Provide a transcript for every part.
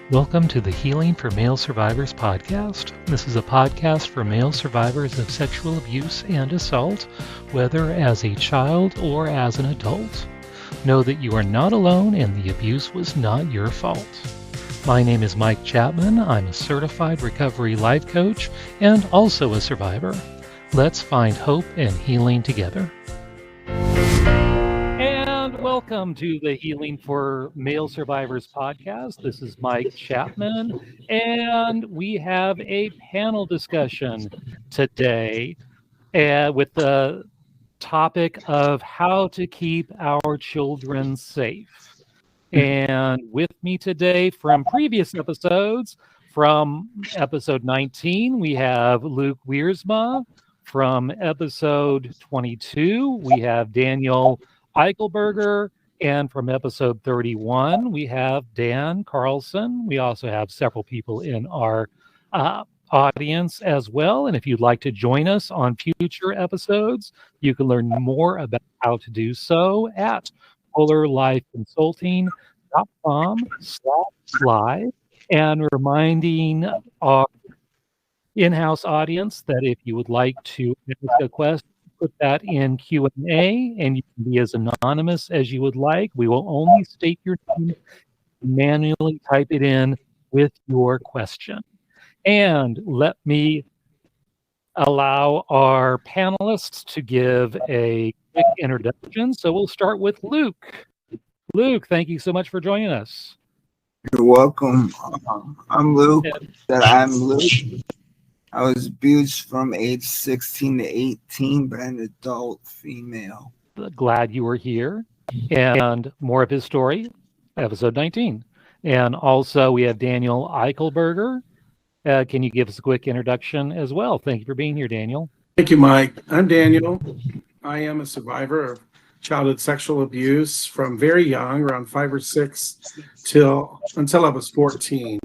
Welcome to the Healing for Male Survivors podcast. This is a podcast for male survivors of sexual abuse and assault, whether as a child or as an adult. Know that you are not alone and the abuse was not your fault. My name is Mike Chapman. I'm a certified recovery life coach and also a survivor. Let's find hope and healing together. And welcome to the Healing for Male Survivors podcast. This is Mike Chapman, and we have a panel discussion today with the topic of how to keep our children safe. And with me today from previous episodes, from episode 19, we have Luke Wiersma. From episode 22, we have Daniel Eichelberger, and from episode 31, we have Dan Carlson. We also have several people in our audience as well. And if you'd like to join us on future episodes, you can learn more about how to do so at polarlifeconsulting.com/live. And reminding our in-house audience that if you would like to ask a question, put that in Q&A, and you can be as anonymous as you would like. We will only state your name, manually type it in with your question. And let me allow our panelists to give a quick introduction. So we'll start with Luke. Luke, thank you so much for joining us. You're welcome. I'm Luke. I'm Luke. I was abused from age 16 to 18 by an adult female. Glad you were here. And more of his story, episode 19. And also we have Daniel Eichelberger. Can you give us a quick introduction as well? Thank you for being here, Daniel. Thank you, Mike. I'm Daniel. I am a survivor of childhood sexual abuse from very young, around 5 or 6, until I was 14.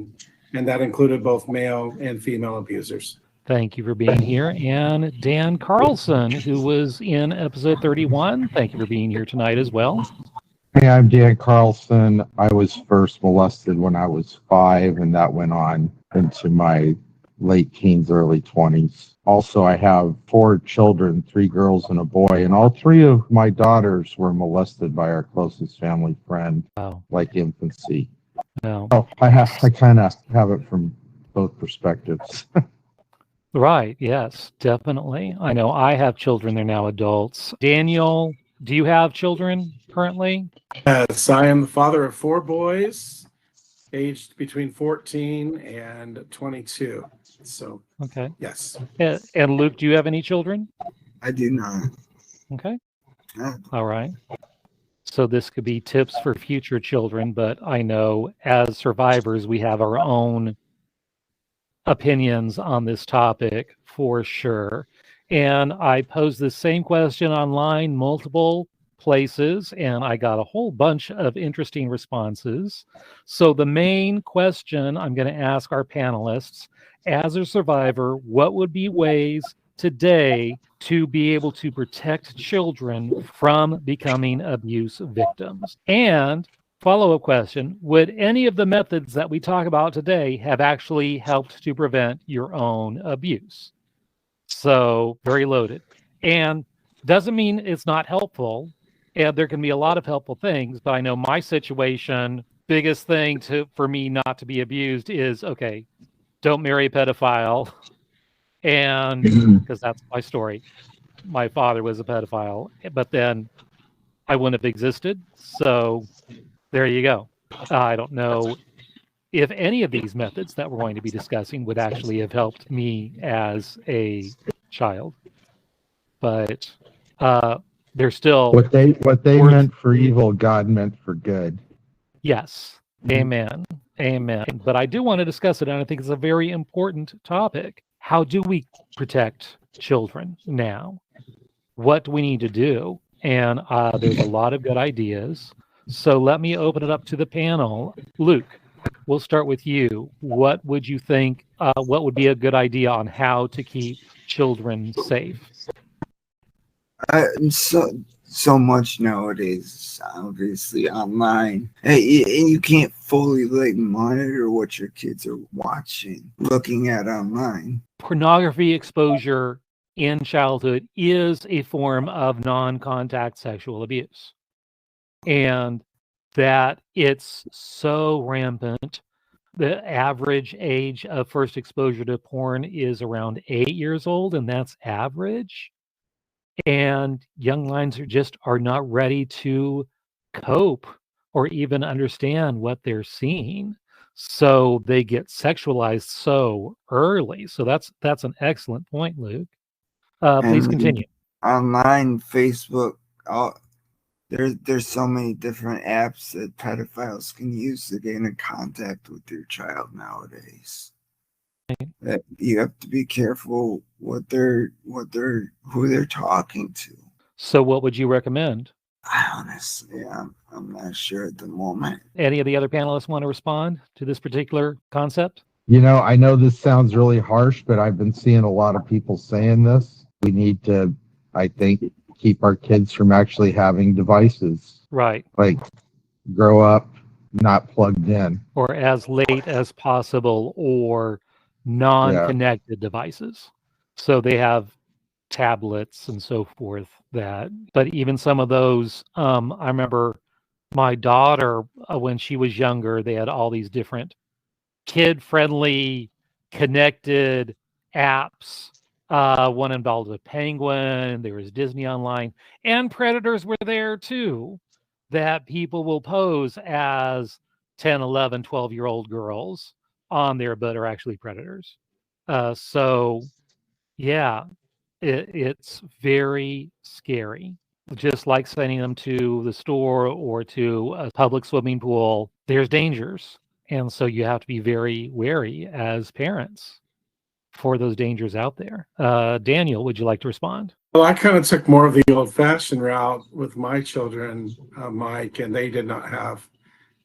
And that included both male and female abusers. Thank you for being here. And Dan Carlson, who was in episode 31. Thank you for being here tonight as well. Hey, I'm Dan Carlson. I was first molested when I was 5, and that went on into my late teens, early 20s. Also, I have 4 children, 3 girls and a boy, and all 3 of my daughters were molested by our closest family friend, like infancy. No. So I kind of have it from both perspectives. Right. Yes, definitely. I know I have children. They're now adults. Daniel, do you have children currently? Yes, I am the father of 4 boys, aged between 14 and 22. So, okay. Yes. And Luke, do you have any children? I do not. Okay. All right. So this could be tips for future children, but I know as survivors, we have our own opinions on this topic for sure. And I posed the same question online multiple places, and I got a whole bunch of interesting responses. So the main question I'm going to ask our panelists, as a survivor, what would be ways today to be able to protect children from becoming abuse victims? And follow-up question, would any of the methods that we talk about today have actually helped to prevent your own abuse? So very loaded. And doesn't mean it's not helpful. And there can be a lot of helpful things, but I know my situation, biggest thing for me not to be abused is, okay, don't marry a pedophile. And because that's my story. My father was a pedophile, but then I wouldn't have existed. So there you go. I don't know if any of these methods that we're going to be discussing would actually have helped me as a child, but they're still what they meant for evil, God meant for good. Yes. Amen. Amen. But I do want to discuss it, and I think it's a very important topic. How do we protect children now? What do we need to do? And there's a lot of good ideas. So let me open it up to the panel. Luke, we'll start with you. What would you think, what would be a good idea on how to keep children safe? so much nowadays, obviously online. Hey, and you can't fully like monitor what your kids are watching, looking at online. Pornography exposure in childhood is a form of non-contact sexual abuse. And that it's so rampant. The average age of first exposure to porn is around 8 years old, and that's average. And young minds are not ready to cope or even understand what they're seeing. So they get sexualized so early. So that's an excellent point, Luke. Please And continue. online, Facebook, there's so many different apps that pedophiles can use to get in contact with your child nowadays. That you have to be careful who they're talking to. So what would you recommend? Honestly, I'm not sure at the moment. Any of the other panelists want to respond to this particular concept? I know this sounds really harsh, but I've been seeing a lot of people saying this. We need to, I think, keep our kids from actually having devices. Right. Like, grow up not plugged in. Or as late as possible, or non-connected devices. So they have tablets and so forth but even some of those, I remember my daughter, when she was younger, they had all these different kid-friendly connected apps. One involved a penguin, there was Disney Online, and predators were there too, that people will pose as 10, 11, 12-year-old girls on there, but are actually predators. So yeah, it's very scary. Just like sending them to the store or to a public swimming pool, there's dangers. And so you have to be very wary as parents for those dangers out there. Daniel, would you like to respond? Well, I kind of took more of the old-fashioned route with my children, Mike, and they did not have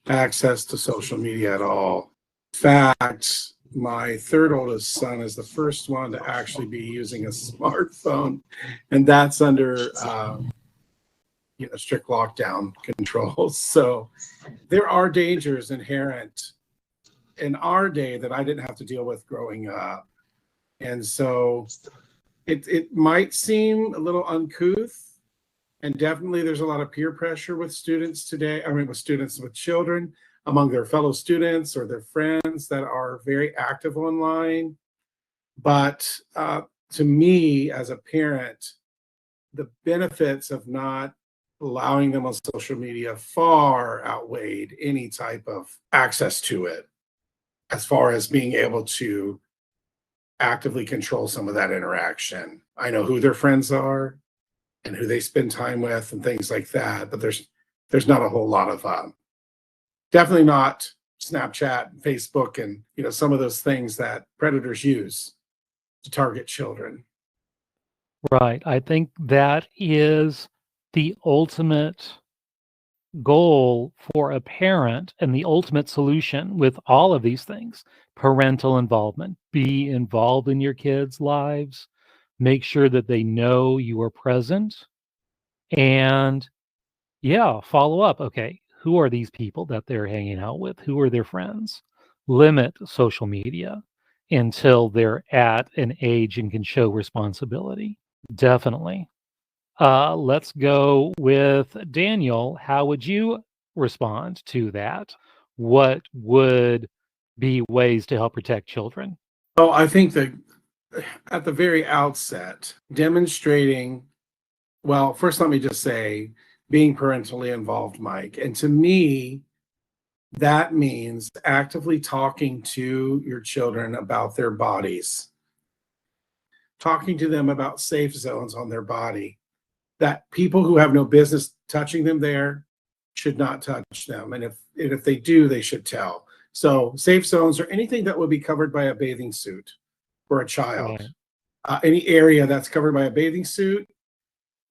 access to social media at all. In fact, my third oldest son is the first one to actually be using a smartphone, and that's under strict lockdown controls. So there are dangers inherent in our day that I didn't have to deal with growing up. And so it might seem a little uncouth, and definitely there's a lot of peer pressure with students today. With children, among their fellow students or their friends that are very active online. But to me, as a parent, the benefits of not allowing them on social media far outweighed any type of access to it, as far as being able to actively control some of that interaction. I know who their friends are and who they spend time with and things like that, but there's not a whole lot of definitely not Snapchat, Facebook, and some of those things that predators use to target children. Right. I think that is the ultimate goal for a parent and the ultimate solution with all of these things. Parental involvement. Be involved in your kids' lives. Make sure that they know you are present. And follow up. Okay, who are these people that they're hanging out with? Who are their friends? Limit social media until they're at an age and can show responsibility. Definitely. Let's go with Daniel. How would you respond to that? What would be ways to help protect children? Well, I think that at the very outset, demonstrating, well, first let me just say, being parentally involved, Mike. And to me, that means actively talking to your children about their bodies, talking to them about safe zones on their body, that people who have no business touching them there should not touch them. And if they do, they should tell. So safe zones are anything that would be covered by a bathing suit for a child. Right. Any area that's covered by a bathing suit,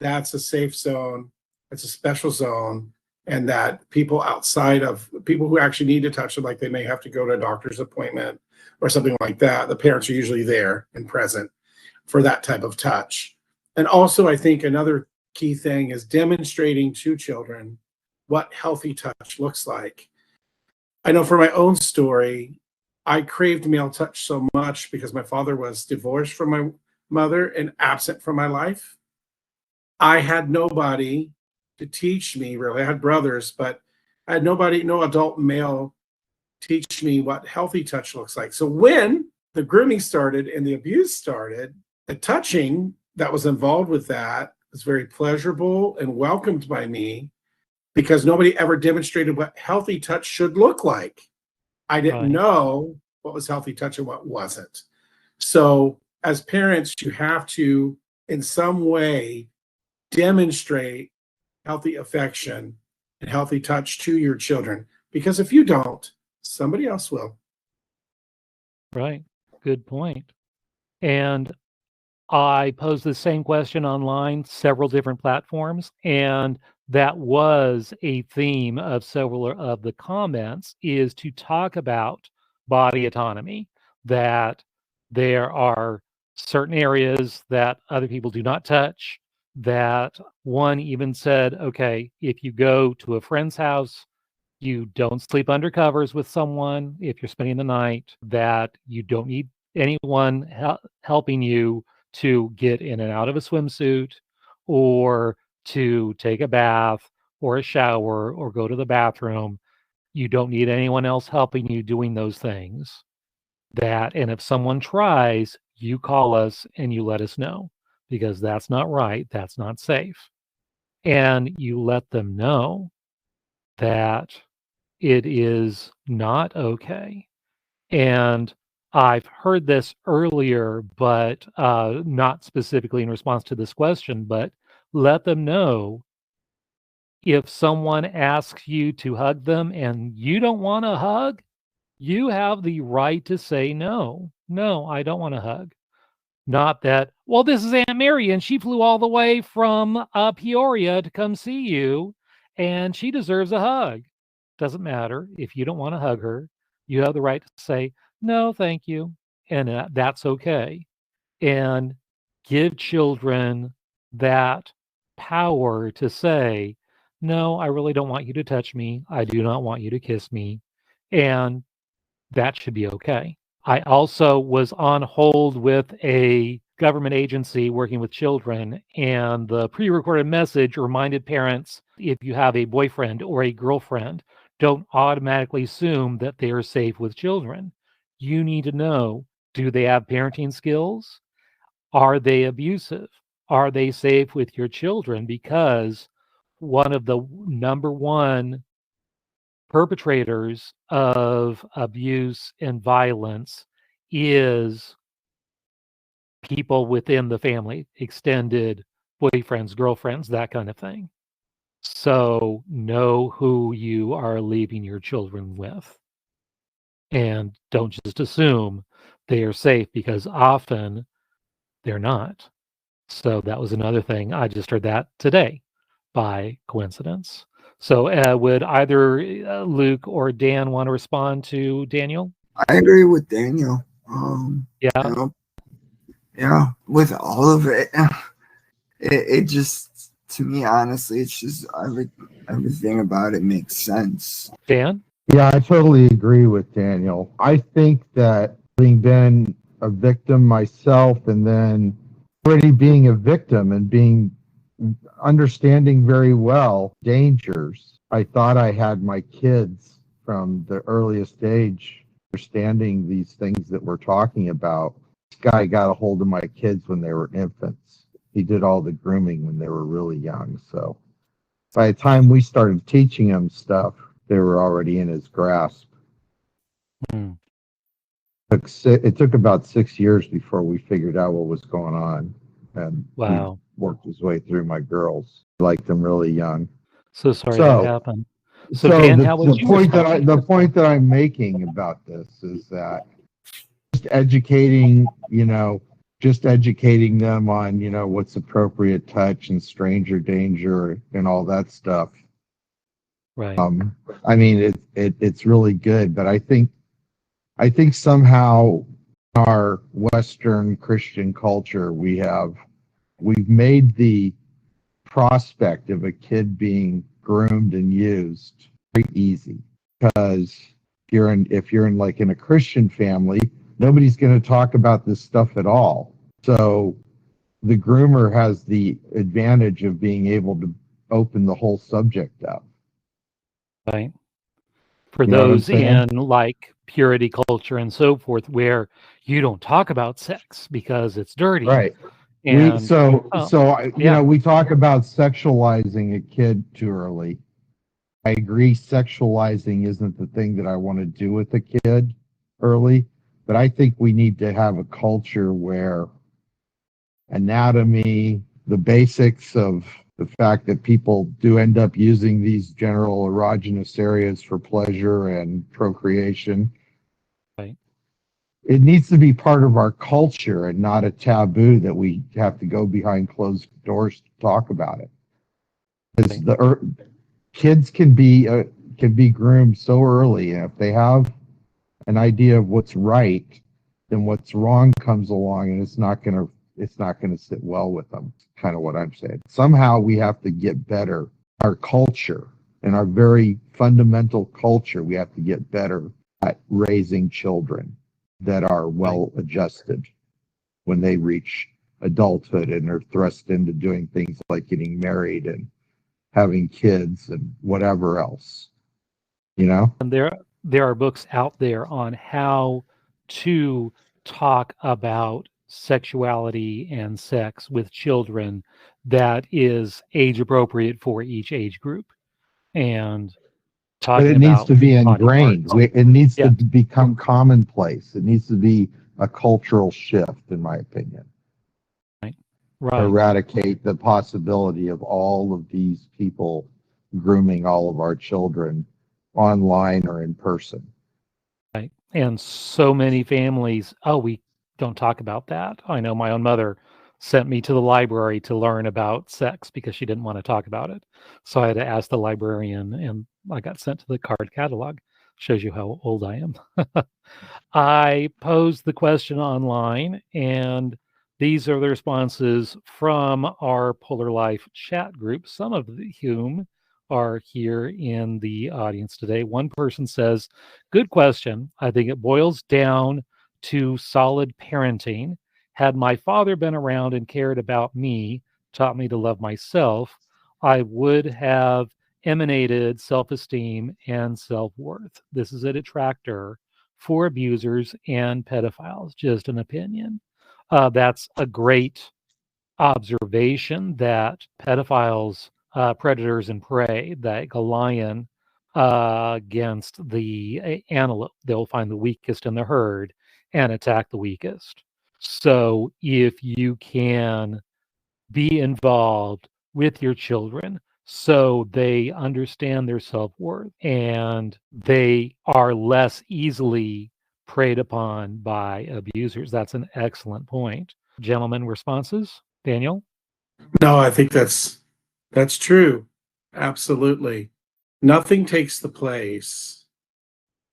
that's a safe zone. It's a special zone. And that people outside of people who actually need to touch them, like they may have to go to a doctor's appointment or something like that, the parents are usually there and present for that type of touch. And also, I think another key thing is demonstrating to children what healthy touch looks like. I know for my own story, I craved male touch so much because my father was divorced from my mother and absent from my life. I had nobody to teach me, really. I had brothers, but I had nobody, no adult male teach me what healthy touch looks like. So when the grooming started and the abuse started, the touching that was involved with that was very pleasurable and welcomed by me because nobody ever demonstrated what healthy touch should look like. I didn't know what was healthy touch and what wasn't. So as parents, you have to, in some way, demonstrate healthy affection and healthy touch to your children. Because if you don't, somebody else will. Right. Good point. And I posed the same question online, several different platforms, and that was a theme of several of the comments, is to talk about body autonomy, that there are certain areas that other people do not touch, that one even said, okay, if you go to a friend's house, you don't sleep under covers with someone if you're spending the night, that you don't need anyone helping you to get in and out of a swimsuit or to take a bath or a shower or go to the bathroom. You don't need anyone else helping you doing those things. And if someone tries, you call us and you let us know, because that's not right. That's not safe. And you let them know that it is not okay. And I've heard this earlier, but not specifically in response to this question, but let them know if someone asks you to hug them and you don't want a hug, you have the right to say no. No, I don't want a hug. Not that, well, this is Aunt Mary and she flew all the way from Peoria to come see you and she deserves a hug. Doesn't matter. If you don't want to hug her, you have the right to say, no, thank you. And that's okay. And give children that power to say, no, I really don't want you to touch me. I do not want you to kiss me. And that should be okay. I also was on hold with a government agency working with children, and the pre-recorded message reminded parents, if you have a boyfriend or a girlfriend, don't automatically assume that they are safe with children. You need to know, do they have parenting skills? Are they abusive? Are they safe with your children? Because one of the number one perpetrators of abuse and violence is people within the family, extended boyfriends, girlfriends, that kind of thing. So know who you are leaving your children with. And don't just assume they are safe, because often they're not. So that was another thing. I just heard that today by coincidence. So would either Luke or Dan want to respond to Daniel? I agree with Daniel. Yeah. You know, yeah, with all of it, it just, to me, honestly, it's just everything about it makes sense. Dan? Yeah, I totally agree with Daniel. I think that having been a victim myself and then already being a victim and understanding very well dangers, I thought I had my kids from the earliest age understanding these things that we're talking about. This guy got a hold of my kids when they were infants. He did all the grooming when they were really young. So by the time we started teaching them stuff, they were already in his grasp. It took about 6 years before we figured out what was going on. And wow, he worked his way through my girls. I liked them really young. So sorry that happened. So Dan, how would you respond? The point that I'm making about this is that just educating them on, what's appropriate touch and stranger danger and all that stuff. Right. I mean, it's really good, but I think somehow in our Western Christian culture, we've made the prospect of a kid being groomed and used very easy, because if you're in like in a Christian family, nobody's going to talk about this stuff at all. So the groomer has the advantage of being able to open the whole subject up. Right. For You know what I'm those saying? in like purity culture and so forth, where you don't talk about sex because it's dirty. Right. And You know, we talk about sexualizing a kid too early. I agree, sexualizing isn't the thing that I want to do with a kid early, but I think we need to have a culture where anatomy, the basics of the fact that people do end up using these general erogenous areas for pleasure and procreation. Right. It needs to be part of our culture and not a taboo that we have to go behind closed doors to talk about it. Because kids can be groomed so early, and if they have an idea of what's right, then what's wrong comes along, and it's not gonna sit well with them. Kind of what I'm saying. Somehow we have to get better. Our culture and our very fundamental culture, we have to get better at raising children that are well adjusted when they reach adulthood and are thrust into doing things like getting married and having kids and whatever else, you know? And there are books out there on how to talk about sexuality and sex with children that is age appropriate for each age group. And But talking it needs about to be body ingrained. parts. It needs to Yes. become commonplace. It needs to be a cultural shift, in my opinion. Right. Eradicate the possibility of all of these people grooming all of our children online or in person. Right. And so many families, oh, we don't talk about that. I know my own mother sent me to the library to learn about sex because she didn't want to talk about it. So I had to ask the librarian, and I got sent to the card catalog. Shows you how old I am. I posed the question online, and these are the responses from our Polar Life chat group, some of whom are here in the audience today. One person says, good question. I think it boils down to solid parenting. Had my father been around and cared about me, taught me to love myself, I would have emanated self-esteem and self-worth. This is a detractor for abusers and pedophiles. Just an opinion. That's a great observation that pedophiles, predators and prey, like a lion against the antelope, they'll find the weakest in the herd and attack the weakest. So if you can be involved with your children so they understand their self-worth and they are less easily preyed upon by abusers. That's an excellent point. Gentlemen, responses? Daniel? No, I think that's true. Absolutely. Nothing takes the place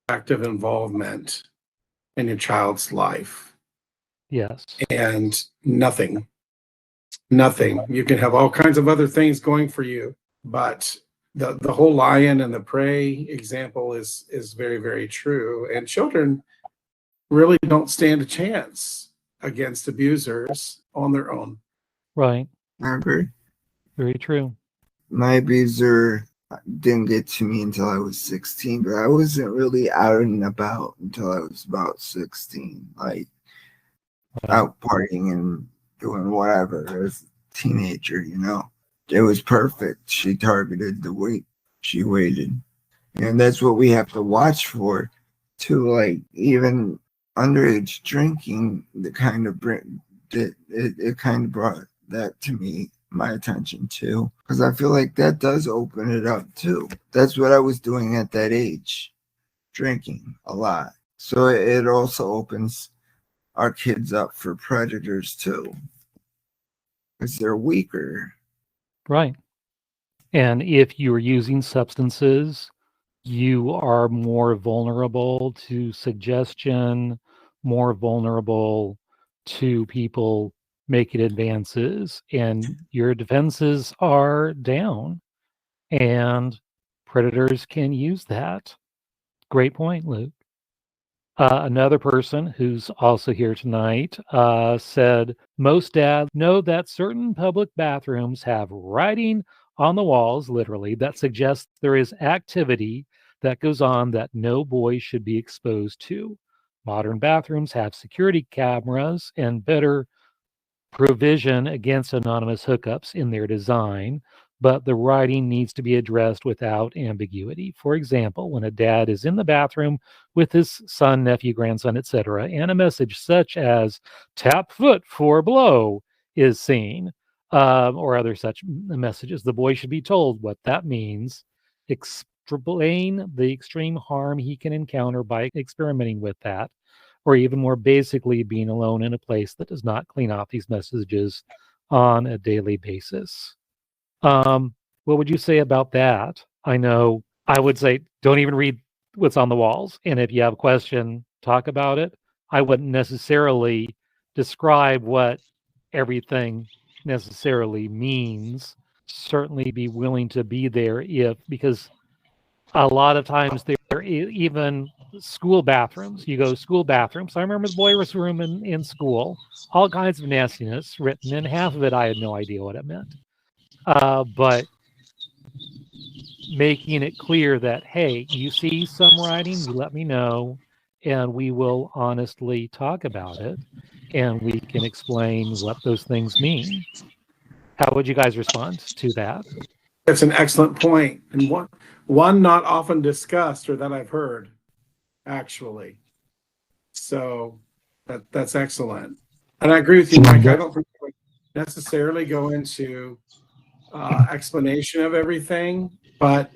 of active involvement in your child's life. Yes. And nothing. You can have all kinds of other things going for you, but the whole lion and the prey example is very, very true. And children really don't stand a chance against abusers on their own. Right. I agree. Very true. My abuser didn't get to me until I was 16, but I wasn't really out and about until I was about 16, like out partying and doing whatever as a teenager, you know. It was perfect. She targeted the weight she waited. And that's what we have to watch for too, like even underage drinking, it kind of brought that to me, my attention too, because I feel like that does open it up too. That's what I was doing at that age, drinking a lot. So it also opens our kids up for predators too, because they're weaker. Right. And if you're using substances, you are more vulnerable to suggestion, more vulnerable to people making advances and your defenses are down, and predators can use that. Great point, Luke. Another person who's also here tonight said, most dads know that certain public bathrooms have writing on the walls, literally, that suggests there is activity that goes on that no boy should be exposed to. Modern bathrooms have security cameras and better provision against anonymous hookups in their design, but the writing needs to be addressed without ambiguity. For example, when a dad is in the bathroom with his son, nephew, grandson, etc., and a message such as tap foot for blow is seen, or other such messages, the boy should be told what that means, explain the extreme harm he can encounter by experimenting with that, or even more basically, being alone in a place that does not clean off these messages on a daily basis. What would you say about that? I know I would say don't even read what's on the walls. And if you have a question, talk about it. I wouldn't necessarily describe what everything necessarily means. Certainly be willing to be there because a lot of times there even school bathrooms. You go to school bathrooms. I remember the boys' room in school, all kinds of nastiness written, and half of it I had no idea what it meant. But making it clear that, hey, you see some writing, you let me know, and we will honestly talk about it, and we can explain what those things mean. How would you guys respond to that? That's an excellent point, and one not often discussed or that I've heard, actually. So that's excellent. And I agree with you, Mike. I don't think I would necessarily go into explanation of everything, but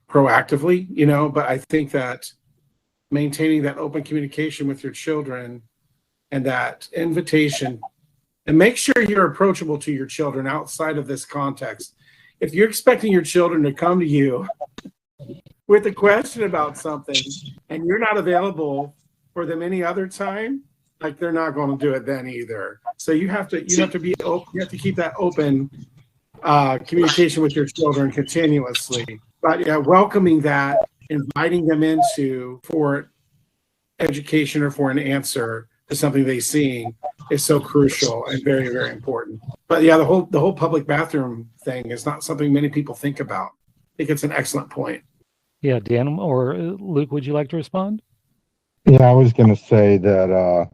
proactively, but I think that maintaining that open communication with your children and that invitation, and make sure you're approachable to your children outside of this context. If you're expecting your children to come to you with a question about something and you're not available for them any other time, like they're not going to do it then either. So you have to be open. You have to keep that open communication with your children continuously. But yeah, welcoming that, inviting them into for education or for an answer to something they've seen is so crucial and very, very important. But yeah, the whole public bathroom thing is not something many people think about. I think it's an excellent point. Yeah, Dan or Luke, would you like to respond? Yeah, I was going to say that,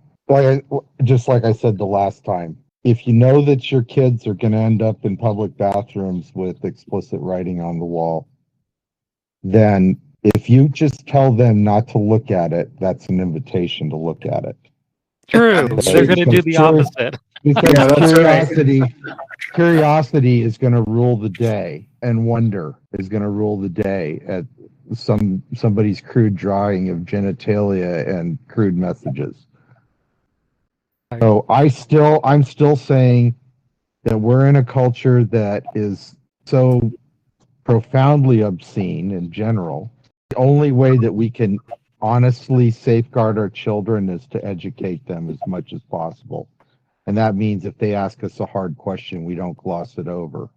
just like I said the last time, if you know that your kids are going to end up in public bathrooms with explicit writing on the wall, then if you just tell them not to look at it, that's an invitation to look at it. True. They're going to do the opposite. Because curiosity is going to rule the day, and wonder is going to rule the day at somebody's crude drawing of genitalia and crude messages. So I'm still saying that we're in a culture that is so profoundly obscene in general. The only way that we can honestly safeguard our children is to educate them as much as possible. And that means if they ask us a hard question, we don't gloss it over.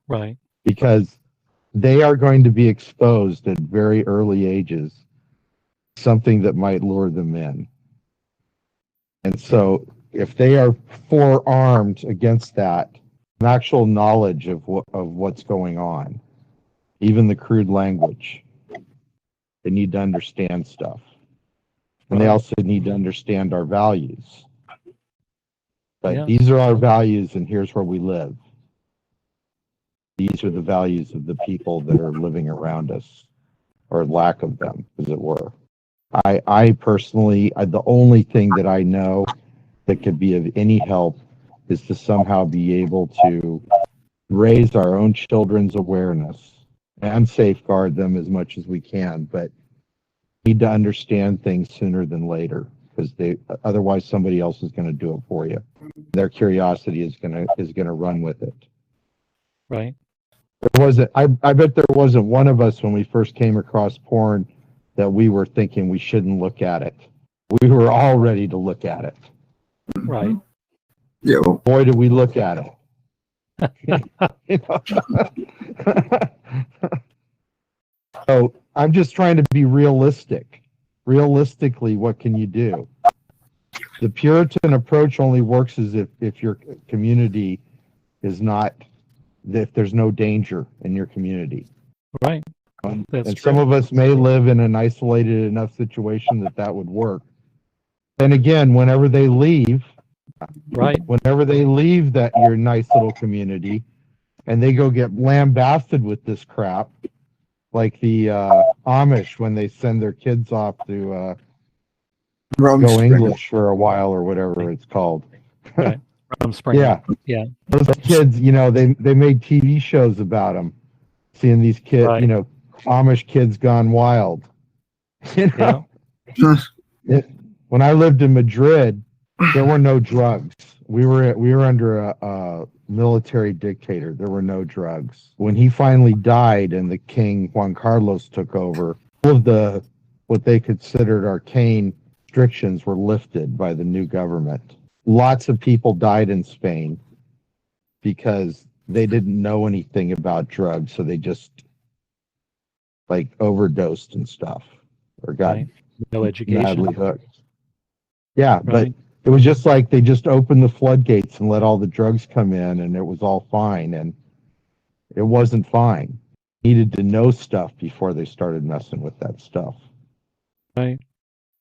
Right. Because they are going to be exposed at very early ages to something that might lure them in. And so if they are forearmed against that, an actual knowledge of what's going on, even the crude language, they need to understand stuff. And they also need to understand our values. But these are our values, and here's where we live. These are the values of the people that are living around us, or lack of them, as it were. I personally, the only thing that I know that could be of any help is to somehow be able to raise our own children's awareness and safeguard them as much as we can, but need to understand things sooner than later, because otherwise somebody else is going to do it for you. Their curiosity is going to run with it. Right. I bet there wasn't one of us when we first came across porn that we were thinking we shouldn't look at it. We were all ready to look at it. Right. Yo, Boy, did we look at it. You know? So I'm just trying to be realistic. Realistically, what can you do? The Puritan approach only works as if your community is not, if there's no danger in your community. Right. That's And true. some of us may live in an isolated enough situation that would work. And again, whenever they leave that your nice little community and they go get lambasted with this crap, like the Amish when they send their kids off to go English for a while or whatever it's called. Right. From spring. Yeah. Those kids, you know, they made TV shows about them. Seeing these kids, Right. you know, Amish kids gone wild. You know? When I lived in Madrid, there were no drugs. We were under a military dictator. There were no drugs. When he finally died and the king Juan Carlos took over, all of what they considered arcane restrictions were lifted by the new government. Lots of people died in Spain because they didn't know anything about drugs, so they just like overdosed and stuff or got no education. Madly hooked. Yeah, but it was just like they just opened the floodgates and let all the drugs come in and it was all fine, and it wasn't fine. Needed to know stuff before they started messing with that stuff. Right.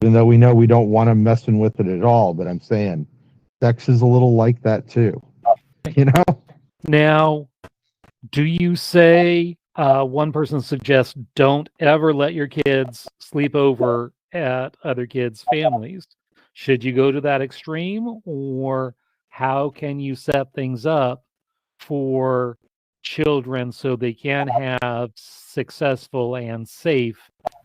Even though we know we don't want them messing with it at all, but I'm saying sex is a little like that too. You know? Now, do you say one person suggests don't ever let your kids sleep over at other kids' families? Should you go to that extreme, or how can you set things up for children so they can have successful and safe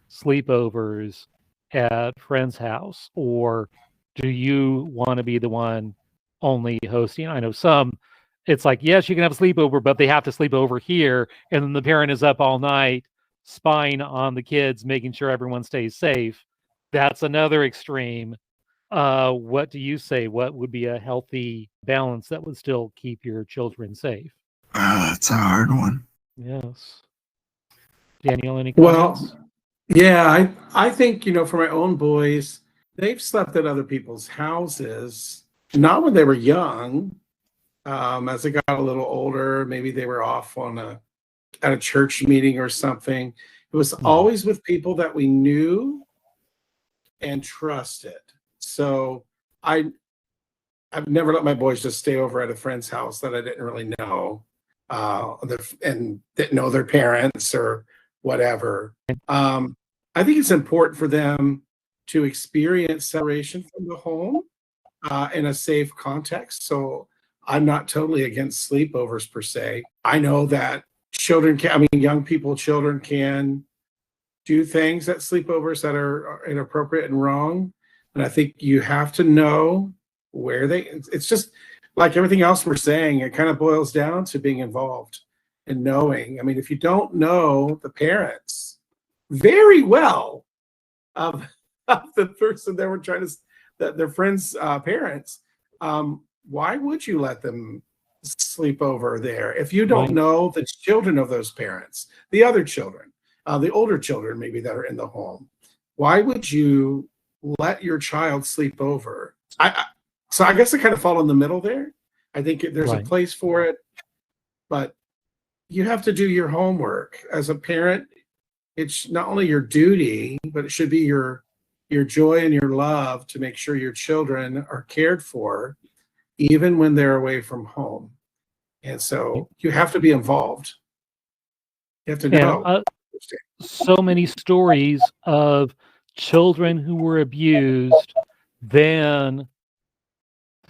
sleepovers at friends' house? Or do you want to be the one only hosting? I know some, it's like, yes, you can have a sleepover, but they have to sleep over here. And then the parent is up all night spying on the kids, making sure everyone stays safe. That's another extreme. What do you say? What would be a healthy balance that would still keep your children safe? That's a hard one. Yes. Daniel, any comments? Well, yeah, I think, you know, for my own boys, they've slept at other people's houses, not when they were young. As they got a little older, maybe they were off at a church meeting or something. It was always with people that we knew and trusted. So I've never let my boys just stay over at a friend's house that I didn't really know, and didn't know their parents or whatever. I think it's important for them to experience separation from the home in a safe context. So I'm not totally against sleepovers per se. I know that children can do things at sleepovers that are inappropriate and wrong. And I think you have to know where it's just like everything else we're saying, it kind of boils down to being involved and knowing. I mean, if you don't know the parents very well of the person that we're trying to, their friends' parents, why would you let them sleep over there if you don't know the children of those parents, the other children, the older children maybe that are in the home? Why would you let your child sleep over? So I guess I kind of fall in the middle there. I think there's a place for it, but you have to do your homework as a parent. It's not only your duty, but it should be your joy and your love to make sure your children are cared for, even when they're away from home. And so you have to be involved. You have to know. So many stories of children who were abused, then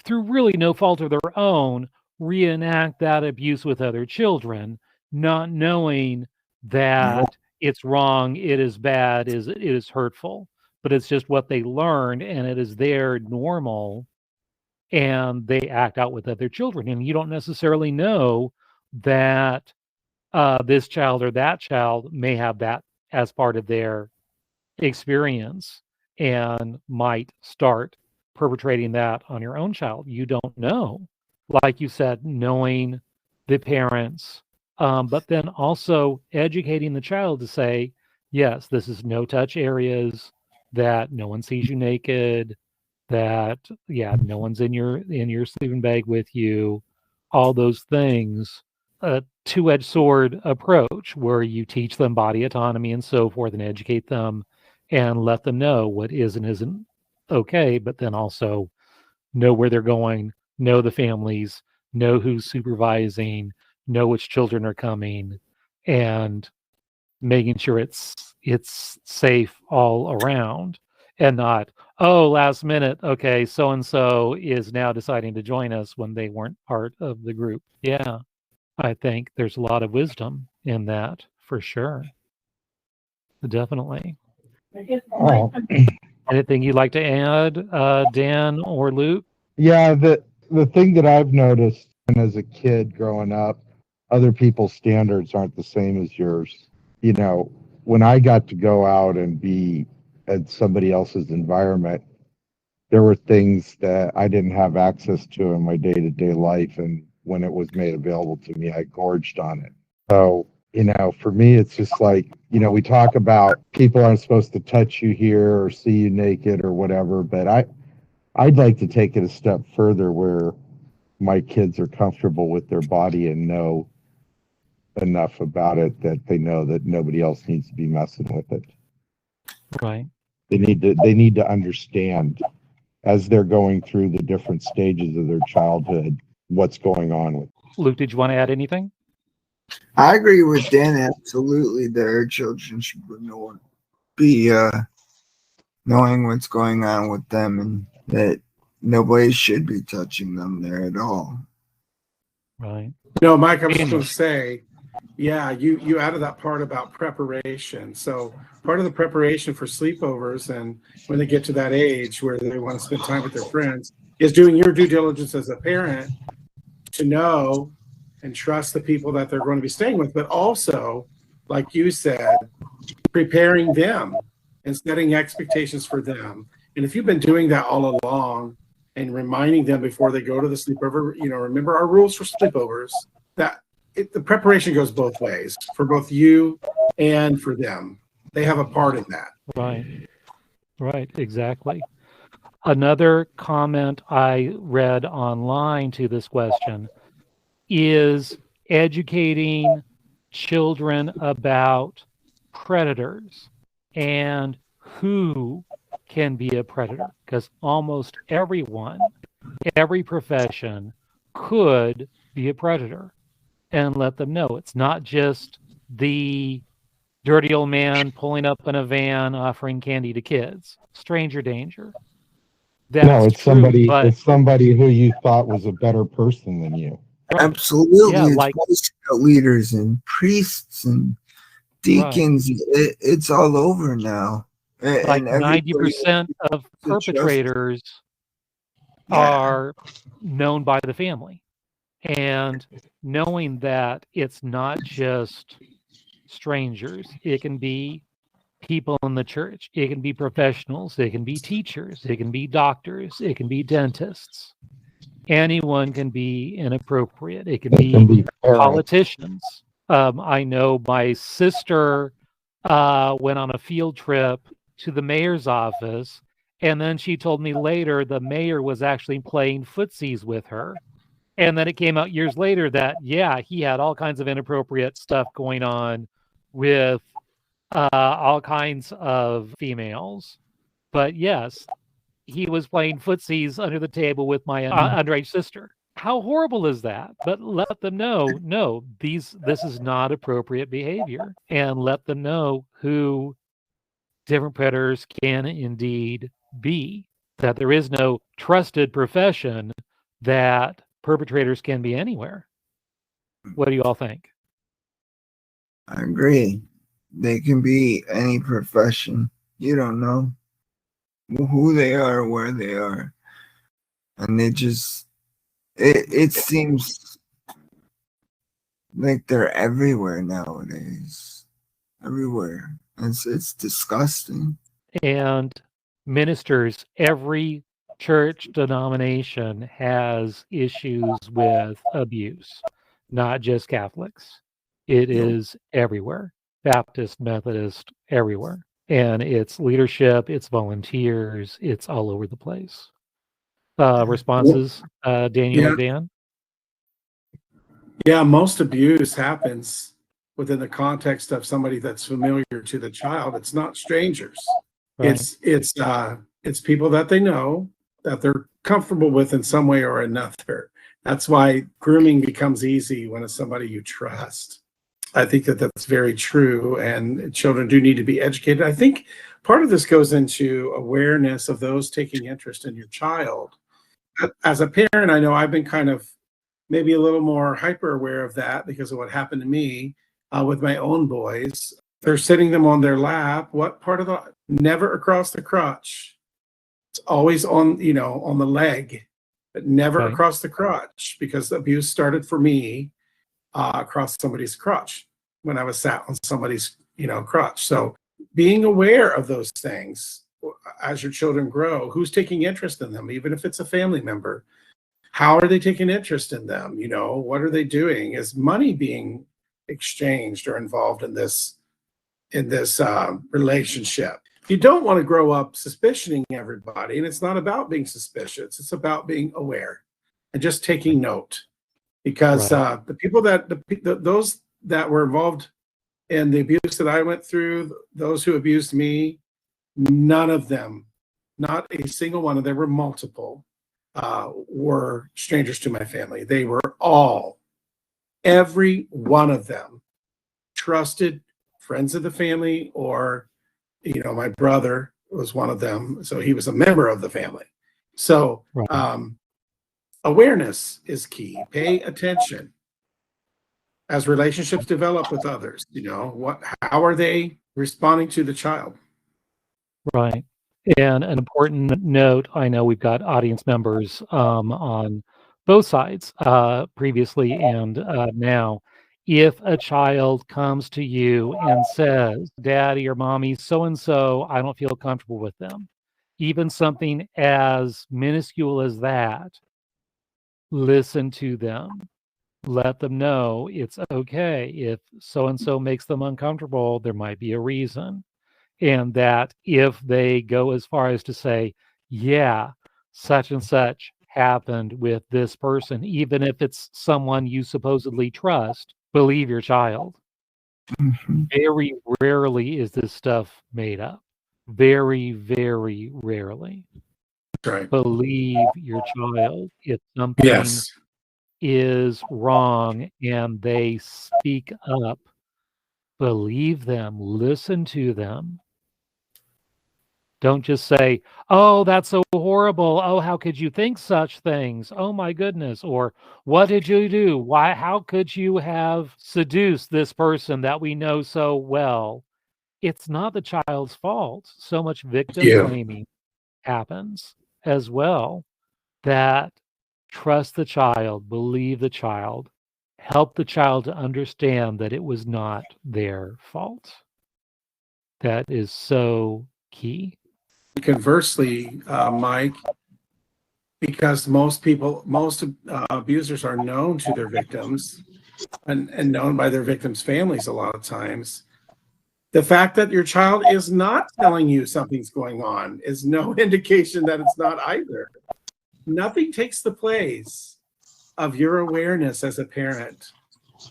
through really no fault of their own, reenact that abuse with other children, not knowing that it's wrong, it is bad, it is hurtful, but it's just what they learned and it is their normal, and they act out with other children. And you don't necessarily know that this child or that child may have that as part of their experience and might start perpetrating that on your own child. You don't know. like you said, knowing the parents, but then also educating the child to say, yes, this is no touch areas, that no one sees you naked, that no one's in your sleeping bag with you, all those things. A two-edged sword approach where you teach them body autonomy and so forth and educate them and let them know what is and isn't okay, but then also know where they're going, know the families, know who's supervising, know which children are coming, and making sure it's safe all around, and not, oh, last minute, okay, so and so is now deciding to join us when they weren't part of the group. Yeah, I think there's a lot of wisdom in that for sure. Definitely. Oh, Anything you'd like to add, Dan or Luke? yeah, the thing that I've noticed, and as a kid growing up, other people's standards aren't the same as yours. You know, when I got to go out and be at somebody else's environment, there were things that I didn't have access to in my day-to-day life, and when it was made available to me, I gorged on it. So, for me, it's just like, we talk about people aren't supposed to touch you here or see you naked or whatever, but I'd like to take it a step further where my kids are comfortable with their body and know enough about it that they know that nobody else needs to be messing with it. Right. They need to understand as they're going through the different stages of their childhood what's going on with. Luke, did you want to add anything? I agree with Dan. Absolutely, their children should be knowing what's going on with them, and that nobody should be touching them there at all. Right. No, Mike, I was just going to say, yeah, you added that part about preparation. So part of the preparation for sleepovers, and when they get to that age where they want to spend time with their friends, is doing your due diligence as a parent to know and trust the people that they're going to be staying with, but also, like you said, preparing them and setting expectations for them. And if you've been doing that all along and reminding them before they go to the sleepover, remember our rules for sleepovers, that the preparation goes both ways for both you and for them. They have a part in that. Right, exactly. Another comment I read online to this question is educating children about predators and who can be a predator, because almost everyone, every profession could be a predator, and let them know it's not just the dirty old man pulling up in a van offering candy to kids. Stranger danger. No, it's true, somebody. but It's somebody who you thought was a better person than you. right. Absolutely, Yeah, it's like Boy Scout leaders and priests and deacons. It's all over now. Like And 90% of to trust- perpetrators Yeah. are known by the family. And knowing that it's not just strangers, it can be people in the church, it can be professionals, it can be teachers, it can be doctors, it can be dentists. Anyone can be inappropriate. It can be politicians. I know my sister went on a field trip to the mayor's office, and then she told me later the mayor was actually playing footsies with her. And then it came out years later that, yeah, he had all kinds of inappropriate stuff going on with all kinds of females. But yes, he was playing footsies under the table with my underage sister. How horrible is that? But let them know, no, this is not appropriate behavior, and let them know who different predators can indeed be, that there is no trusted profession, that perpetrators can be anywhere. What do you all think? I agree. They can be any profession. You don't know who they are, where they are. And it seems like they're everywhere nowadays. Everywhere. It's disgusting. And ministers every church denomination has issues with abuse, not just Catholics. It is everywhere. Baptist, Methodist, everywhere. And it's leadership, it's volunteers, it's all over the place. Responses, Daniel Yeah. or Dan? Yeah, most abuse happens within the context of somebody that's familiar to the child. It's not strangers. Right. It's people that they know, that they're comfortable with in some way or another. That's why grooming becomes easy when it's somebody you trust. I think that that's very true, and children do need to be educated. I think part of this goes into awareness of those taking interest in your child. As a parent, I know I've been kind of maybe a little more hyper aware of that because of what happened to me with my own boys. They're sitting them on their lap. What part of the, never across the crotch. It's always on, on the leg, but never Right. across the crotch, because the abuse started for me across somebody's crotch when I was sat on somebody's, crotch. So being aware of those things as your children grow, who's taking interest in them, even if it's a family member, how are they taking interest in them? What are they doing? Is money being exchanged or involved in this relationship? You don't want to grow up suspicioning everybody, and it's not about being suspicious. It's about being aware and just taking note, because Right. the people those that were involved in the abuse that I went through, those who abused me, none of them, not a single one, and there were multiple, were strangers to my family. They were all, every one of them, trusted friends of the family, or my brother was one of them, so he was a member of the family. So Right. awareness is key. Pay attention as relationships develop with others. How are they responding to the child? Right. And an important note, I know we've got audience members on both sides, previously and now. If a child comes to you and says, Daddy or Mommy, so and so, I don't feel comfortable with them, even something as minuscule as that, listen to them. Let them know it's okay. If so and so makes them uncomfortable, there might be a reason. And that if they go as far as to say, yeah, such and such happened with this person, even if it's someone you supposedly trust, believe your child. Mhm. Very rarely is this stuff made up. Very, very rarely. Right. Believe your child. If something Yes. is wrong and they speak up, believe them, listen to them. Don't just say, oh, that's so horrible. Oh, how could you think such things? Oh, my goodness. Or what did you do? Why, how could you have seduced this person that we know so well? It's not the child's fault. So much victim Yeah. blaming happens as well. That trust the child, believe the child, help the child to understand that it was not their fault. That is so key. Conversely, Mike, because most abusers are known to their victims and known by their victims' families a lot of times, the fact that your child is not telling you something's going on is no indication that it's not either. Nothing takes the place of your awareness as a parent.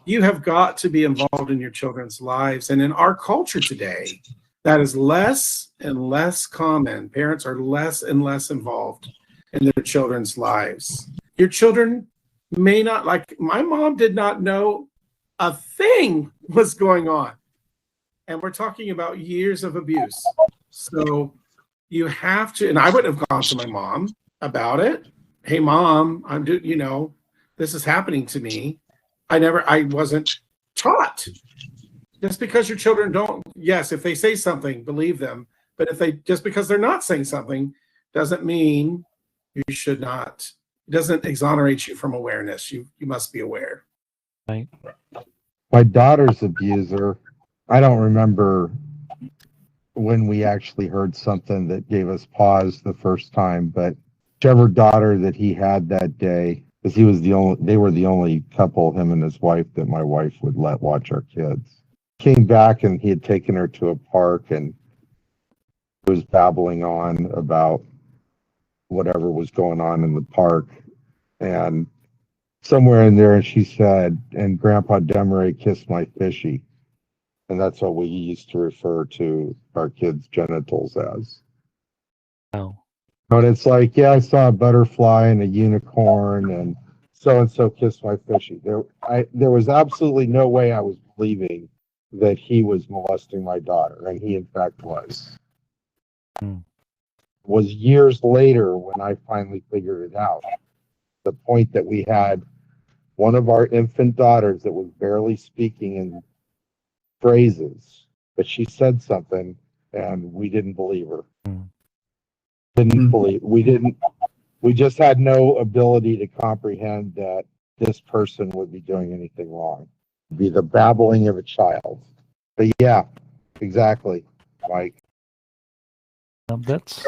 You have got to be involved in your children's lives. And in our culture today, that is less and less common. Parents are less and less involved in their children's lives. Your children may not, like my mom did not know a thing was going on. And we're talking about years of abuse. So you have to, and I wouldn't have gone to my mom about it. Hey, Mom, this is happening to me. I wasn't taught. Just because your children don't, yes, if they say something, believe them. But just because they're not saying something doesn't mean you should not. It doesn't exonerate you from awareness. You must be aware. Right. My daughter's abuser, I don't remember when we actually heard something that gave us pause the first time, but whichever daughter that he had that day, because they were the only couple, him and his wife, that my wife would let watch our kids. Came back and he had taken her to a park and was babbling on about whatever was going on in the park. And somewhere in there, she said, and Grandpa Demeray kissed my fishy. And that's what we used to refer to our kids' genitals as. Oh, But it's like, yeah, I saw a butterfly and a unicorn, and so kissed my fishy. There was absolutely no way I was believing that he was molesting my daughter, and he in fact was. Hmm. It was years later when I finally figured it out. The point that we had one of our infant daughters that was barely speaking in phrases, but she said something, and we didn't believe her. We just had no ability to comprehend that this person would be doing anything wrong. It'd be the babbling of a child. But yeah, exactly, Mike. that's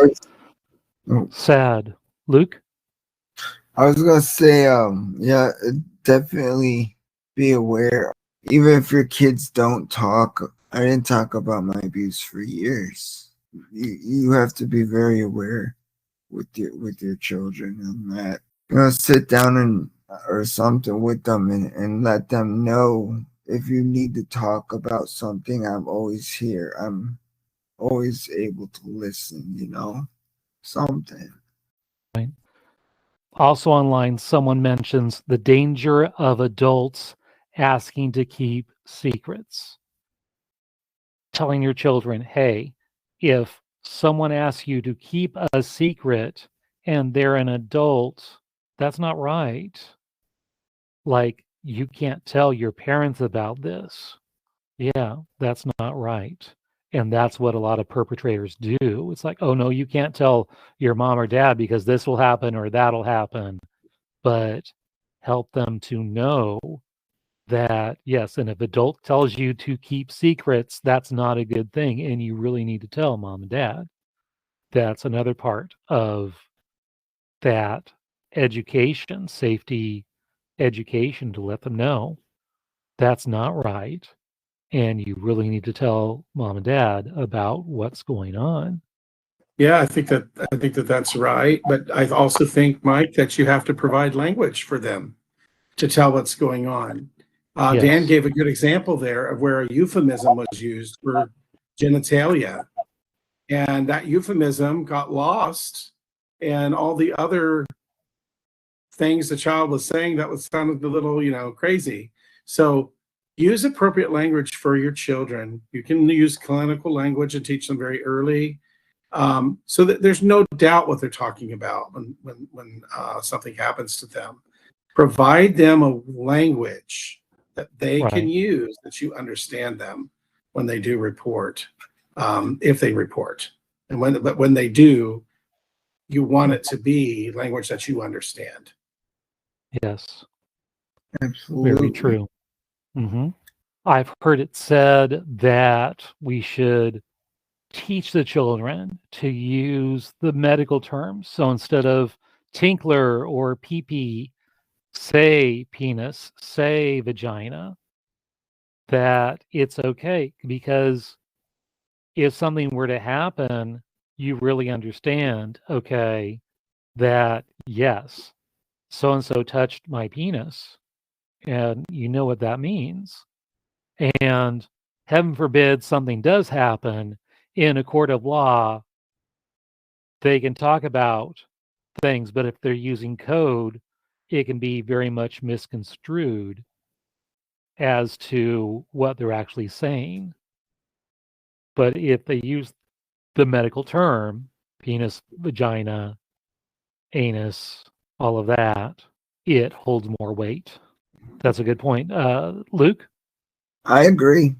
sad. Luke? I was gonna say, yeah, definitely be aware. Even if your kids don't talk, I didn't talk about my abuse for years. You have to be very aware with your children and that. Sit down and or something with them and let them know if you need to talk about something. I'm always here. I'm always able to listen. Something. Right. Also online, someone mentions the danger of adults asking to keep secrets. Telling your children, hey, if someone asks you to keep a secret and they're an adult, that's not right. Like, you can't tell your parents about this. Yeah, that's not right. And that's what a lot of perpetrators do. It's like, oh no, you can't tell your mom or dad because this will happen or that'll happen. But help them to know that, yes, and if adult tells you to keep secrets, that's not a good thing. And you really need to tell mom and dad. That's another part of that education, safety education, to let them know that's not right. And you really need to tell mom and dad about what's going on. Yeah, I think that that's right. But I also think, Mike, that you have to provide language for them to tell what's going on. Dan Yes. gave a good example there of where a euphemism was used for genitalia. And that euphemism got lost, and all the other things the child was saying that was sounded a little, crazy. So use appropriate language for your children. You can use clinical language and teach them very early, so that there's no doubt what they're talking about when something happens to them. Provide them a language that they can Right. use, that you understand them when they do report, if they report. But when they do, you want it to be language that you understand. Yes. Absolutely. Very true. I've heard it said that we should teach the children to use the medical terms. So instead of tinkler or pee-pee, say penis, say vagina, that it's okay. Because if something were to happen, you really understand, okay, that yes, so and so touched my penis, and you know what that means. And heaven forbid something does happen in a court of law, they can talk about things, but if they're using code, it can be very much misconstrued as to what they're actually saying. But if they use the medical term, penis, vagina, anus, all of that, it holds more weight. That's a good point. Luke? I agree.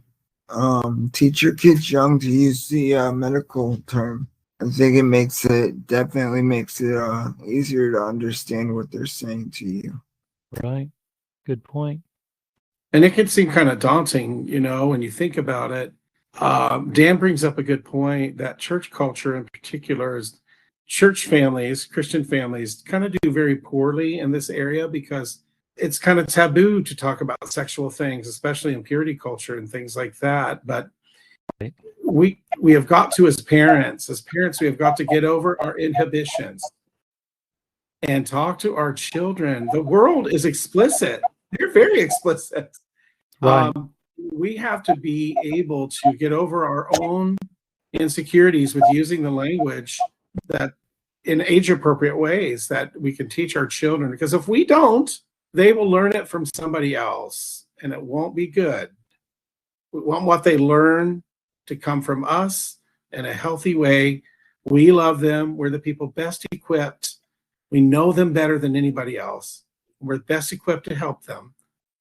Teach your kids young to use the medical term. I think it definitely makes it easier to understand what they're saying to you. Right. Good point. And it can seem kind of daunting, when you think about it. Dan brings up a good point that church culture in particular is church families, Christian families, kind of do very poorly in this area because it's kind of taboo to talk about sexual things, especially in purity culture and things like that. But we have got to, as parents, we have got to get over our inhibitions and talk to our children. The world is explicit. They're very explicit. Right. We have to be able to get over our own insecurities with using the language that in age-appropriate ways that we can teach our children. Because if we don't, they will learn it from somebody else, and it won't be good. We want what they learn to come from us in a healthy way. We love them. We're the people best equipped. We know them better than anybody else. We're best equipped to help them.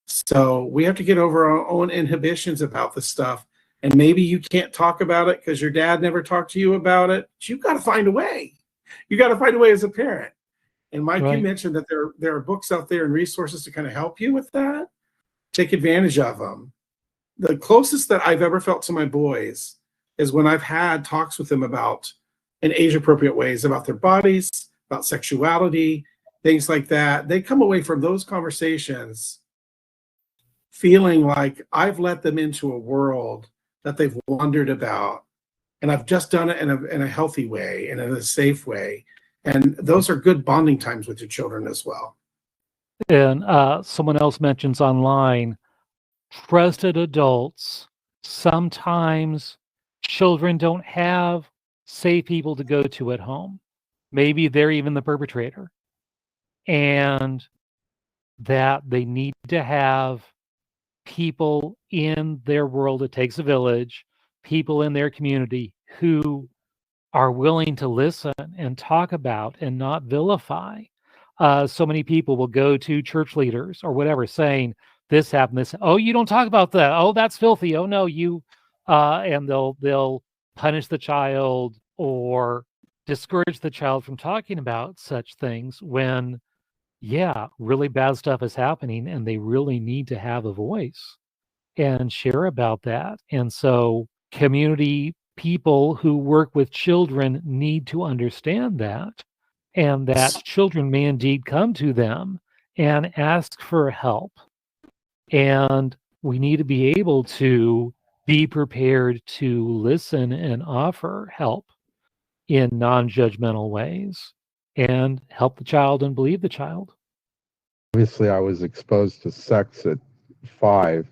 So we have to get over our own inhibitions about this stuff. And maybe you can't talk about it because your dad never talked to you about it. But you've got to find a way. You got to find a way as a parent. And Mike, Right. you mentioned that there are books out there and resources to kind of help you with that. Take advantage of them. The closest that I've ever felt to my boys is when I've had talks with them about, in age-appropriate ways, about their bodies, about sexuality, things like that. They come away from those conversations feeling like I've let them into a world that they've wondered about, and I've just done it in a healthy way and in a safe way. And those are good bonding times with your children as well. And someone else mentions online, trusted adults. Sometimes children don't have safe people to go to at home. Maybe they're even the perpetrator. And that they need to have people in their world, it takes a village, people in their community who are willing to listen and talk about and not vilify. So many people will go to church leaders or whatever saying, this happened, this, oh, you don't talk about that. Oh, that's filthy. Oh no, you, and they'll punish the child or discourage the child from talking about such things when, yeah, really bad stuff is happening and they really need to have a voice and share about that. And so community people who work with children need to understand that, and that children may indeed come to them and ask for help. And we need to be able to be prepared to listen and offer help in non-judgmental ways and help the child and believe the child. Obviously, I was exposed to sex at 5,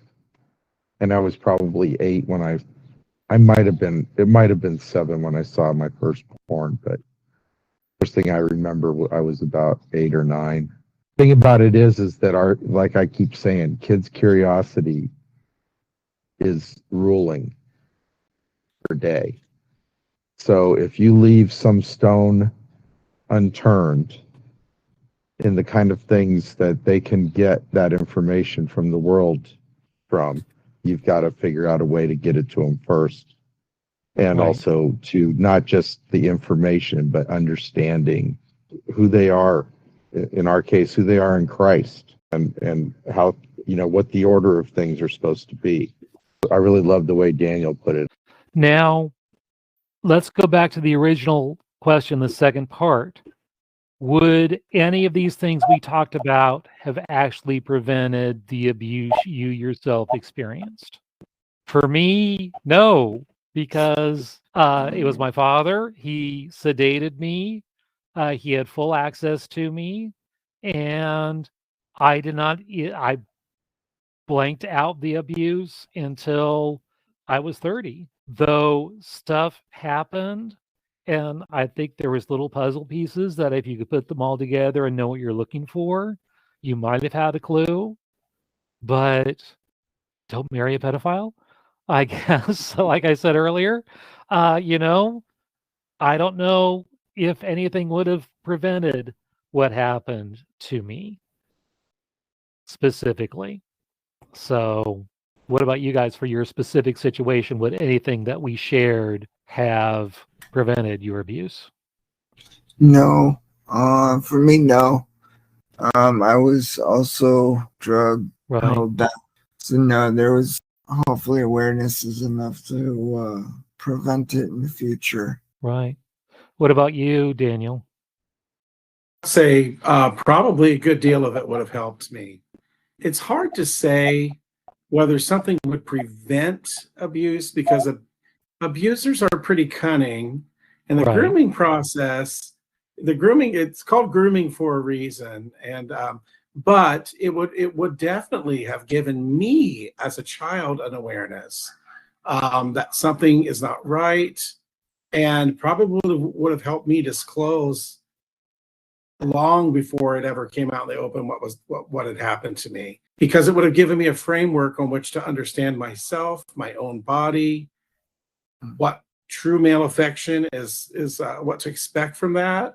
and I was probably 8 when it might have been 7 when I saw my first porn, but first thing I remember, I was about 8 or 9. Thing about it is that like I keep saying, kids' curiosity is ruling their day. So if you leave some stone unturned in the kind of things that they can get that information from the world from, you've got to figure out a way to get it to them first. And Right. also to not just the information, but understanding who they are, in our case, who they are in Christ, and how, what the order of things are supposed to be. I really love the way Daniel put it. Now, let's go back to the original question, the second part. Would any of these things we talked about have actually prevented the abuse you yourself experienced? For me, no, because it was my father. He sedated me. He had full access to me. And I blanked out the abuse until I was 30. Though stuff happened, and I think there was little puzzle pieces that if you could put them all together and know what you're looking for, you might have had a clue. But don't marry a pedophile, I guess. So like I said earlier, I don't know if anything would have prevented what happened to me specifically. So what about you guys for your specific situation? Would anything that we shared have prevented your abuse? No. For me, no. I was also drug Right. held down. So no, there was hopefully awareness is enough to prevent it in the future. Right. What about you, Daniel? Say probably a good deal of it would have helped me. It's hard to say whether something would prevent abuse because abusers are pretty cunning, and the Right. grooming process, it's called grooming for a reason, and but it would definitely have given me as a child an awareness that something is not right, and probably would have helped me disclose long before it ever came out in the open what had happened to me, because it would have given me a framework on which to understand myself, my own body, what true male affection is, what to expect from that.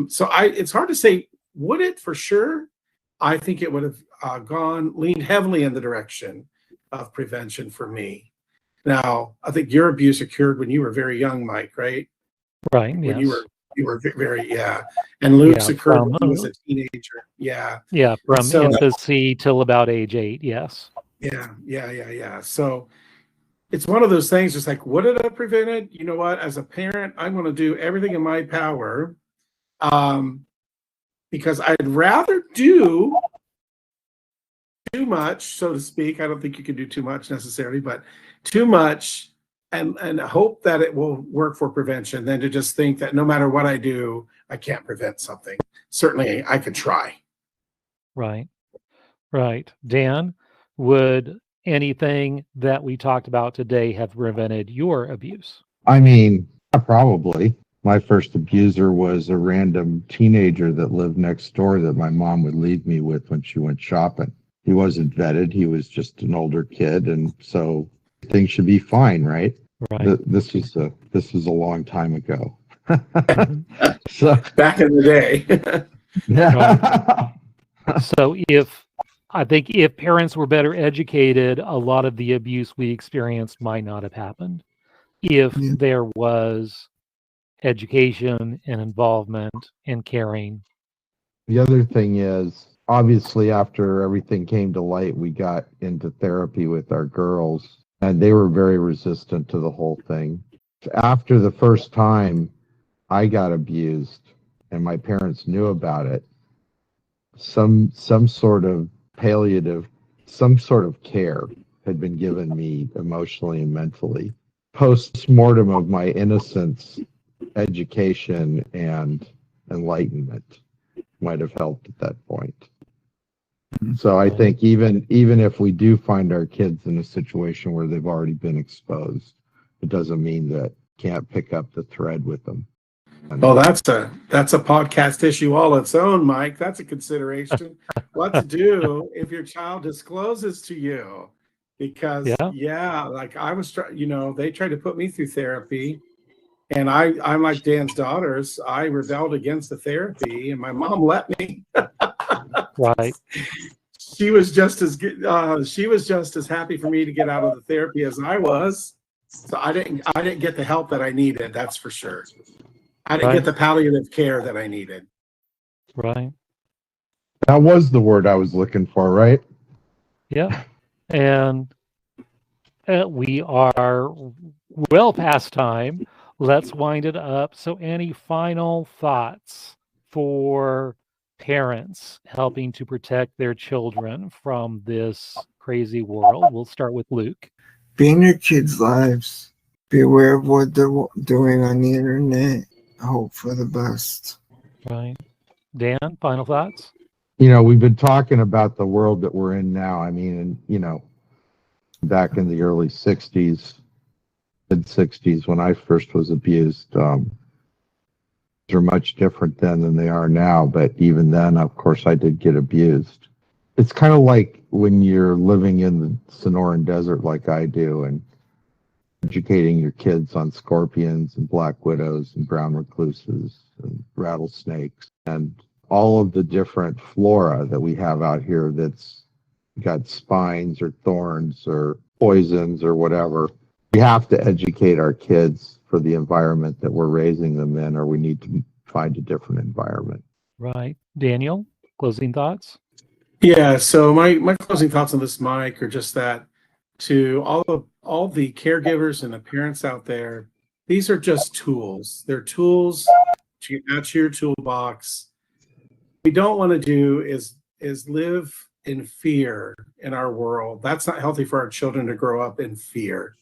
So it's hard to say, would it for sure? I think it would have leaned heavily in the direction of prevention for me. Now, I think your abuse occurred when you were very young, Mike, right? Right. When Yes. you were very, yeah. And Luke's Yeah, occurred when he was a teenager. Yeah. Yeah, from So- infancy till about age 8. Yes. Yeah. So it's one of those things, just like, would it have prevented? You know what? As a parent, I'm going to do everything in my power, because I'd rather do too much, so to speak. I don't think you can do too much necessarily, but too much and hope that it will work for prevention than to just think that no matter what I do, I can't prevent something. Certainly, I could try. Right. Right. Dan, would anything that we talked about today have prevented your abuse? I mean, probably. My first abuser was a random teenager that lived next door that my mom would leave me with when she went shopping. He wasn't vetted. He was just an older kid, and so things should be fine, right? Right. This was a long time ago. So Back in the day. yeah. So I think if parents were better educated, a lot of the abuse we experienced might not have happened. If Yeah. there was education and involvement and caring. The other thing is, obviously, after everything came to light, we got into therapy with our girls, and they were very resistant to the whole thing. After the first time I got abused and my parents knew about it, some sort of palliative, some sort of care had been given me emotionally and mentally. Post-mortem of my innocence, education and enlightenment might have helped at that point. So I think even if we do find our kids in a situation where they've already been exposed, it doesn't mean that can't pick up the thread with them. Well, that's a podcast issue all its own, Mike. That's a consideration. What to do if your child discloses to you? Because like I was they tried to put me through therapy, and I'm like Dan's daughters. I rebelled against the therapy, and my mom let me. Right. She was just as good. She was just as happy for me to get out of the therapy as I was. So I didn't get the help that I needed. That's for sure. I didn't get the palliative care that I needed. Right. That was the word I was looking for, right? Yeah. And we are well past time. Let's wind it up. So any final thoughts for parents helping to protect their children from this crazy world? We'll start with Luke. Be in your kids' lives. Be aware of what they're doing on the internet. Hope for the best. Right. Dan, final thoughts? We've been talking about the world that we're in now. I mean, back in the early 60s, mid-60s, when I first was abused, they're much different then than they are now. But even then, of course, I did get abused. It's kind of like when you're living in the Sonoran Desert like I do and educating your kids on scorpions and black widows and brown recluses and rattlesnakes and all of the different flora that we have out here that's got spines or thorns or poisons or whatever. We have to educate our kids for the environment that we're raising them in, or we need to find a different environment. Right. Daniel, closing thoughts? Yeah, so my closing thoughts on this, Mike, are just that to all the caregivers and the parents out there, these are just tools. They're tools to add to your toolbox. What we don't want to do is live in fear in our world. That's not healthy for our children to grow up in fear.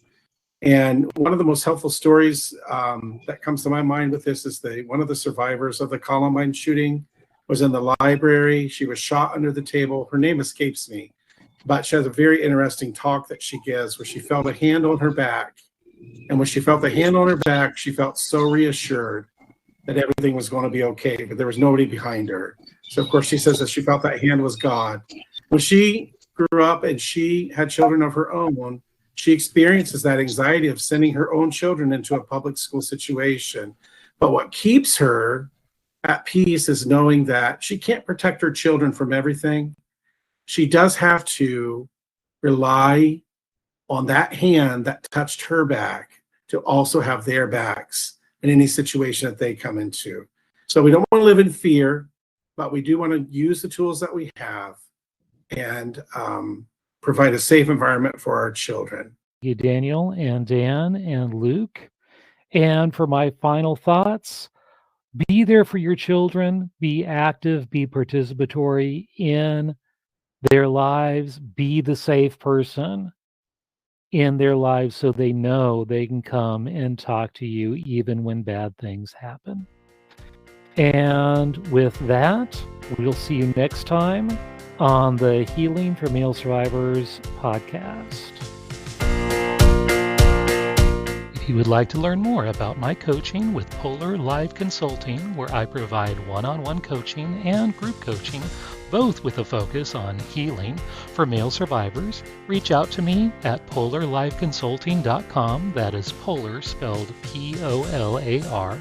And one of the most helpful stories that comes to my mind with this is one of the survivors of the Columbine shooting was in the library. She was shot under the table. Her name escapes me, but she has a very interesting talk that she gives where she felt a hand on her back. And when she felt the hand on her back, she felt so reassured that everything was going to be okay, but there was nobody behind her. So, of course, she says that she felt that hand was God. When she grew up and she had children of her own, she experiences that anxiety of sending her own children into a public school situation. But what keeps her at peace is knowing that she can't protect her children from everything. She does have to rely on that hand that touched her back to also have their backs in any situation that they come into. So we don't want to live in fear, but we do want to use the tools that we have and provide a safe environment for our children. Thank you, Daniel and Dan and Luke. And for my final thoughts, be there for your children, be active, be participatory in their lives, be the safe person in their lives so they know they can come and talk to you even when bad things happen. And with that, we'll see you next time on the Healing for Male Survivors podcast. If you would like to learn more about my coaching with Polar Live Consulting, where I provide one-on-one coaching and group coaching, both with a focus on healing for male survivors, reach out to me at polarliveconsulting.com. That is Polar spelled P-O-L-A-R.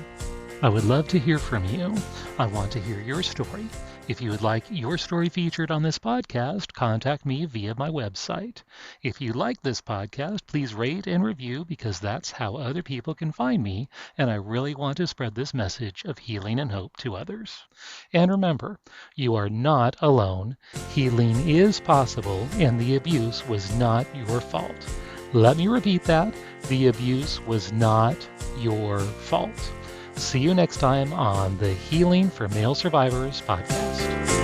I would love to hear from you. I want to hear your story. If you would like your story featured on this podcast, contact me via my website. If you like this podcast, please rate and review because that's how other people can find me, and I really want to spread this message of healing and hope to others. And remember, you are not alone. Healing is possible, and the abuse was not your fault. Let me repeat that. The abuse was not your fault. See you next time on the Healing for Male Survivors podcast.